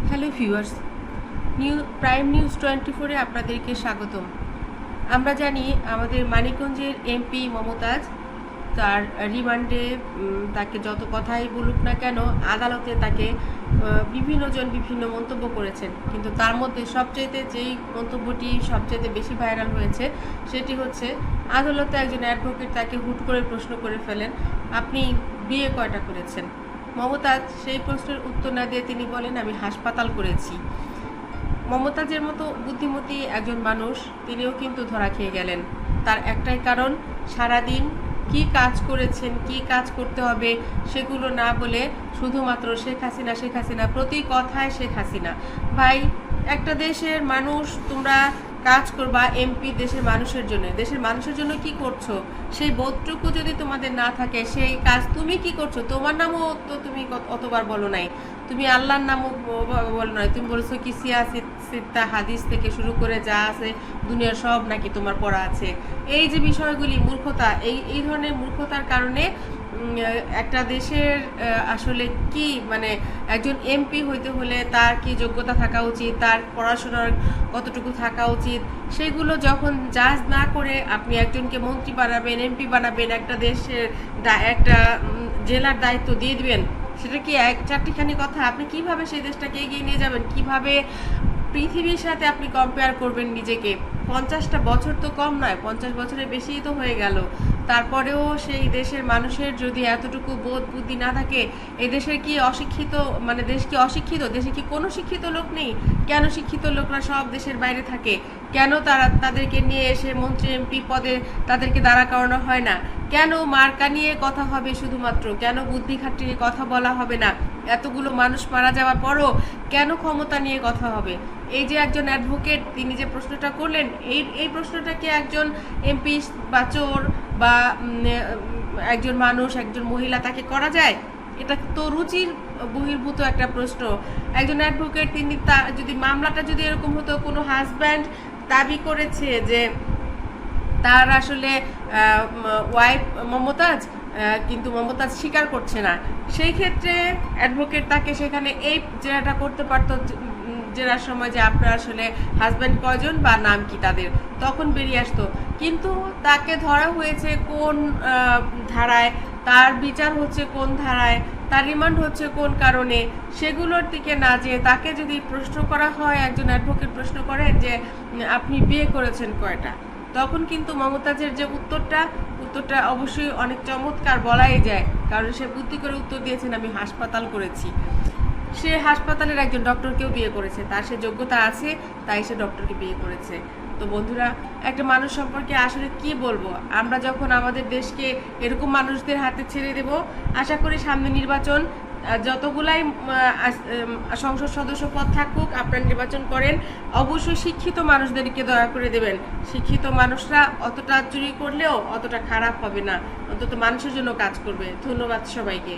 Hello viewers, prime news 24-এ আপনাদেরকে স্বাগতম। আমরা জানি আমাদের মানিকগঞ্জের এমপি মমতাজ তার রিমান্ডে তাকে যত কথাই বলুক না কেন, আদালতে তাকে বিভিন্নজন বিভিন্ন মন্তব্য করেছেন, কিন্তু তার মধ্যে সবচাইতে যেই মন্তব্যটি সবচাইতে বেশি ভাইরাল হয়েছে সেটি হচ্ছে আদালতে একজন অ্যাডভোকেট তাকে হুট করে প্রশ্ন করে ফেলেন, আপনি বিয়ে কয়টা করেছেন? মমতাজ সেই প্রশ্নের উত্তর না দিয়ে তিনি বলেন, আমি হাসপাতাল করেছি। মমতাজের মতো বুদ্ধিমতী একজন মানুষ তিনিও কিন্তু ধরা খেয়ে গেলেন। তার একটাই কারণ, সারাদিন কি কাজ করেছেন, কি কাজ করতে হবে সেগুলো না বলে শুধুমাত্র শেখ হাসিনা, প্রতি কথায় শেখ হাসিনা। ভাই, একটা দেশের মানুষ, তোমরা কাজ করবা এমপি দেশের মানুষের জন্য কি করছো সেই বোধটুকু যদি তোমাদের না থাকে, সেই কাজ তুমি কি করছো? তোমার নামও তো তুমি অতবার বলো নাই, তুমি আল্লাহর নামও বলো নাই, তুমি বলছো কি সিয়াসিতা হাদিস থেকে শুরু করে যা আছে দুনিয়ার সব নাকি তোমার পড়া আছে। এই যে বিষয়গুলি মূর্খতা, এই ধরনের মূর্খতার কারণে একটা দেশের আসলে কি মানে একজন এমপি হইতে হলে তার কি যোগ্যতা থাকা উচিত, তার পড়াশোনার কতটুকু থাকা উচিত, সেগুলো যখন জাজ না করে আপনি একজনকে মন্ত্রী বানাবেন, এমপি বানাবেন, একটা দেশের একটা জেলার দায়িত্ব দিয়ে দিবেন, সেটা কি এক চারটিখানি কথা? আপনি কিভাবে সেই দেশটাকে এগিয়ে নিয়ে যাবেন? কিভাবে পৃথিবীর সাথে আপনি কম্পেয়ার করবেন নিজেকে? 50টা বছর তো কম নয়, 50 বছরের বেশিই তো হয়ে গেল। তারপরেও সেই দেশের মানুষের যদি এতটুকু বোধ বুদ্ধি না থাকে, এই দেশের কি অশিক্ষিত, মানে দেশ কি অশিক্ষিত? দেশে কি কোনো শিক্ষিত লোক নেই? কেন শিক্ষিত লোকরা সব দেশের বাইরে থাকে? কেন তাদেরকে নিয়ে এসে মন্ত্রী এমপি পদে তাদেরকে দাঁড়া করানো হয় না? কেন মার্কা নিয়ে কথা হবে শুধুমাত্র? কেন বুদ্ধি খাটিয়ে কথা বলা হবে না? এতগুলো মানুষ মারা যাওয়ার পরও কেন ক্ষমতা নিয়ে কথা হবে? এই যে একজন অ্যাডভোকেট তিনি যে প্রশ্নটা করলেন, এই প্রশ্নটা কি একজন এমপি বা চোর বা একজন মানুষ, একজন মহিলা তাকে করা যায়? এটা তো রুচির বহির্ভূত একটা প্রশ্ন। একজন অ্যাডভোকেট তিনি যদি মামলাটা যদি এরকম হতো, কোনো হাজব্যান্ড দাবি করেছে যে তার আসলে ওয়াইফ মমতাজ, কিন্তু মমতাজ স্বীকার করছে না, সেই ক্ষেত্রে অ্যাডভোকেট তাকে সেখানে এই জেরাটা করতে পারতো, জেরার সময় যে আপনার আসলে হাজব্যান্ড কয়জন বা নাম কি তাদের, তখন বেরিয়ে আসতো। কিন্তু তাকে ধরা হয়েছে কোন ধারায়, তার বিচার হচ্ছে কোন ধারায়, তার রিমান্ড হচ্ছে কোন কারণে, সেগুলোর দিকে না যেয়ে তাকে যদি প্রশ্ন করা হয়, একজন অ্যাডভোকেট প্রশ্ন করেন যে আপনি বিয়ে করেছেন কয়টা, তখন কিন্তু মমতাজের যে উত্তরটা অবশ্যই অনেক চমৎকার বলাই যায়, কারণ সে বুদ্ধি করে উত্তর দিয়েছেন, আমি হাসপাতাল করেছি। সে হাসপাতালের একজন ডক্টরকেও বিয়ে করেছে, তার সে যোগ্যতা আছে, তাই সে ডক্টরকে বিয়ে করেছে। তো বন্ধুরা, একটা মানুষ সম্পর্কে আসলে কি বলবো? আমরা যখন আমাদের দেশকে এরকম মানুষদের হাতে ছেড়ে দেব, আশা করি সামনে নির্বাচন, যতগুলাই সংসদ সদস্য পদ থাকুক, আপনারা নির্বাচন করেন, অবশ্যই শিক্ষিত মানুষদেরকে দয়া করে দেবেন। শিক্ষিত মানুষরা অতটা চুরি করলেও অতটা খারাপ হবে না, অন্তত মানুষের জন্য কাজ করবে। ধন্যবাদ সবাইকে।